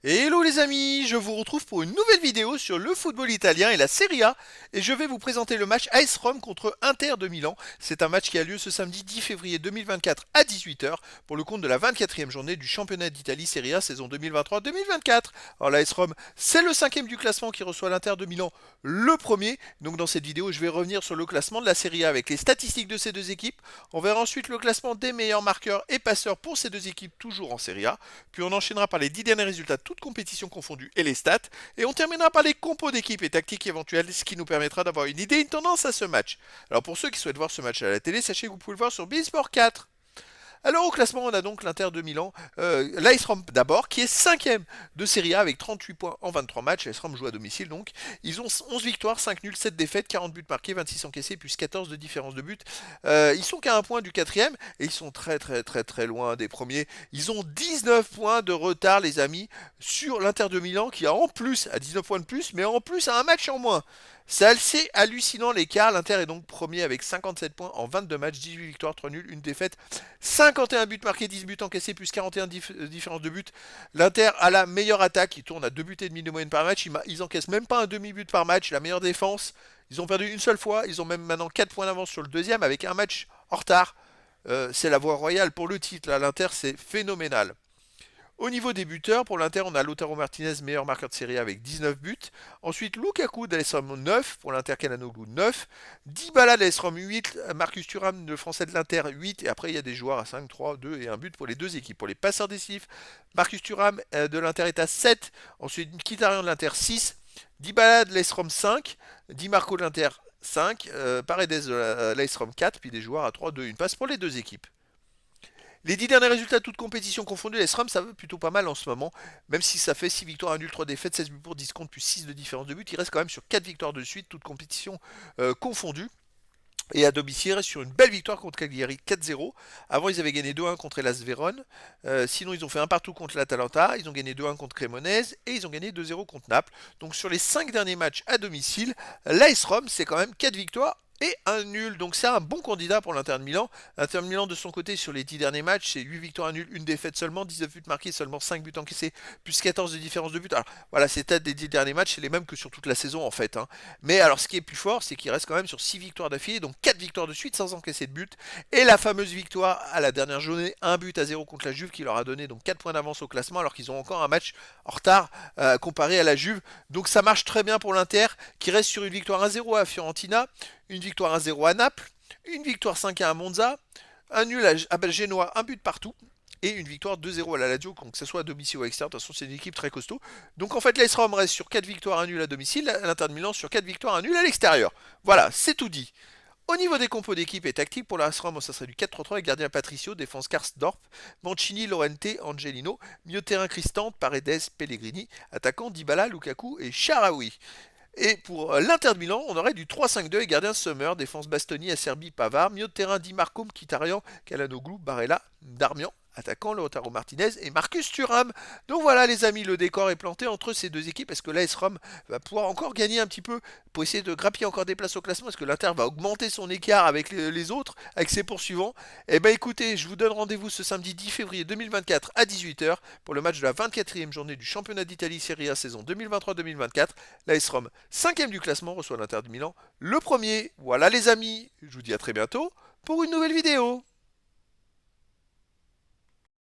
Hello les amis, je vous retrouve pour une nouvelle vidéo sur le football italien et la Serie A et je vais vous présenter le match AS Rome contre Inter de Milan. C'est un match qui a lieu ce samedi 10 février 2024 à 18 h pour le compte de la 24e journée du championnat d'Italie Serie A saison 2023-2024. Alors l'AS Rome, c'est le cinquième du classement qui reçoit l'Inter de Milan, le premier. Donc dans cette vidéo, je vais revenir sur le classement de la Serie A avec les statistiques de ces deux équipes. On verra ensuite le classement des meilleurs marqueurs et passeurs pour ces deux équipes toujours en Serie A. Puis on enchaînera par les 10 derniers résultats, toutes compétitions confondues et les stats. Et on terminera par les compos d'équipe et tactiques éventuelles, ce qui nous permettra d'avoir une idée, une tendance à ce match. Alors pour ceux qui souhaitent voir ce match à la télé, sachez que vous pouvez le voir sur Beansport 4. Alors au classement, on a donc l'Inter de Milan, l'AS Rome d'abord, qui est cinquième de Serie A avec 38 points en 23 matchs. L'AS Rome joue à domicile donc. Ils ont 11 victoires, 5 nuls, 7 défaites, 40 buts marqués, 26 encaissés, plus 14 de différence de but. Ils sont qu'à un point du quatrième et ils sont très loin des premiers. Ils ont 19 points de retard, les amis, sur l'Inter de Milan qui a en plus, à 19 points de plus, mais en plus a un match en moins. C'est assez hallucinant l'écart. L'Inter est donc premier avec 57 points en 22 matchs, 18 victoires, 3 nuls, une défaite, 51 buts marqués, 10 buts encaissés, plus 41 différences de buts. L'Inter a la meilleure attaque, il tourne à 2 buts et demi de moyenne par match. Ils encaissent même pas un demi-but par match. La meilleure défense, ils ont perdu une seule fois. Ils ont même maintenant 4 points d'avance sur le deuxième avec un match en retard. C'est la voie royale pour le titre. L'Inter, c'est phénoménal. Au niveau des buteurs, pour l'Inter, on a Lautaro Martinez, meilleur marqueur de série avec 19 buts. Ensuite, Lukaku d'AS Rome 9, pour l'Inter Calhanoglu 9. Dybala d'AS Rome 8, Marcus Thuram, le français de l'Inter 8. Et après, il y a des joueurs à 5, 3, 2 et un but pour les deux équipes. Pour les passeurs décisifs, Marcus Thuram de l'Inter est à 7. Ensuite, Mkhitaryan de l'Inter 6. Dybala de l'AS Rome 5. Di Marco de l'Inter 5. Paredes de l'AS Rome 4. Puis des joueurs à 3, 2, une passe pour les deux équipes. Les 10 derniers résultats, toutes compétitions confondues, les SRAM, ça va plutôt pas mal en ce moment. Même si ça fait 6 victoires, 1 nul, 3 défaites, 16 buts pour 10 comptes, plus 6 de différence de but. Il reste quand même sur 4 victoires de suite, toutes compétitions confondues. Et à domicile, il reste sur une belle victoire contre Cagliari 4-0. Avant, ils avaient gagné 2-1 contre Hellas Vérone. Sinon, ils ont fait un partout contre l'Atalanta. Ils ont gagné 2-1 contre Cremonese. Et ils ont gagné 2-0 contre Naples. Donc sur les 5 derniers matchs à domicile, l'AS Rome, c'est quand même 4 victoires et un nul. Donc c'est un bon candidat pour l'Inter de Milan. L'Inter de Milan de son côté sur les 10 derniers matchs, c'est 8 victoires, un nul, une défaite seulement, 19 buts marqués, seulement 5 buts encaissés, plus 14 de différence de but. Alors voilà, ces stats des 10 derniers matchs, c'est les mêmes que sur toute la saison en fait. Mais alors ce qui est plus fort, c'est qu'il reste quand même sur 6 victoires d'affilée, donc 4 victoires de suite sans encaisser de but. Et la fameuse victoire à la dernière journée, 1 but à 0 contre la Juve qui leur a donné donc 4 points d'avance au classement alors qu'ils ont encore un match en retard comparé à la Juve. Donc ça marche très bien pour l'Inter qui reste sur une victoire 1-0 à Fiorentina, une victoire 1-0 à Naples, une victoire 5-1 à Monza, un nul à Genoa, un but partout. Et une victoire 2-0 à la Lazio, donc que ce soit à domicile ou à extérieur. De toute façon, c'est une équipe très costaud. Donc en fait, l'AS Rome reste sur 4 victoires, un nul à domicile. L'Inter de Milan sur 4 victoires, un nul à l'extérieur. Voilà, c'est tout dit. Au niveau des compos d'équipe et tactique, pour l'AS Rome, ça serait du 4-3-3 avec gardien Patricio, défense Karsdorp, Mancini, Lorente, Angelino, milieu de terrain Cristante, Paredes, Pellegrini, attaquant Dybala, Lukaku et Sharawi. Et pour l'Inter de Milan, on aurait du 3-5-2 et gardien Sommer, défense Bastoni, Acerbi, Pavard, milieu de terrain Di Marco, Mkhitaryan, Calhanoglu, Barella, Darmian, attaquant Lautaro Martinez et Marcus Thuram. Donc voilà les amis, le décor est planté entre ces deux équipes. Est-ce que l'AS Rome va pouvoir encore gagner un petit peu pour essayer de grappiller encore des places au classement? Est-ce que l'Inter va augmenter son écart avec les autres, avec ses poursuivants? Eh bien écoutez, je vous donne rendez-vous ce samedi 10 février 2024 à 18 h pour le match de la 24e journée du championnat d'Italie Serie A saison 2023-2024. L'AS Rome, 5e du classement, reçoit l'Inter de Milan, le premier. Voilà les amis, je vous dis à très bientôt pour une nouvelle vidéo.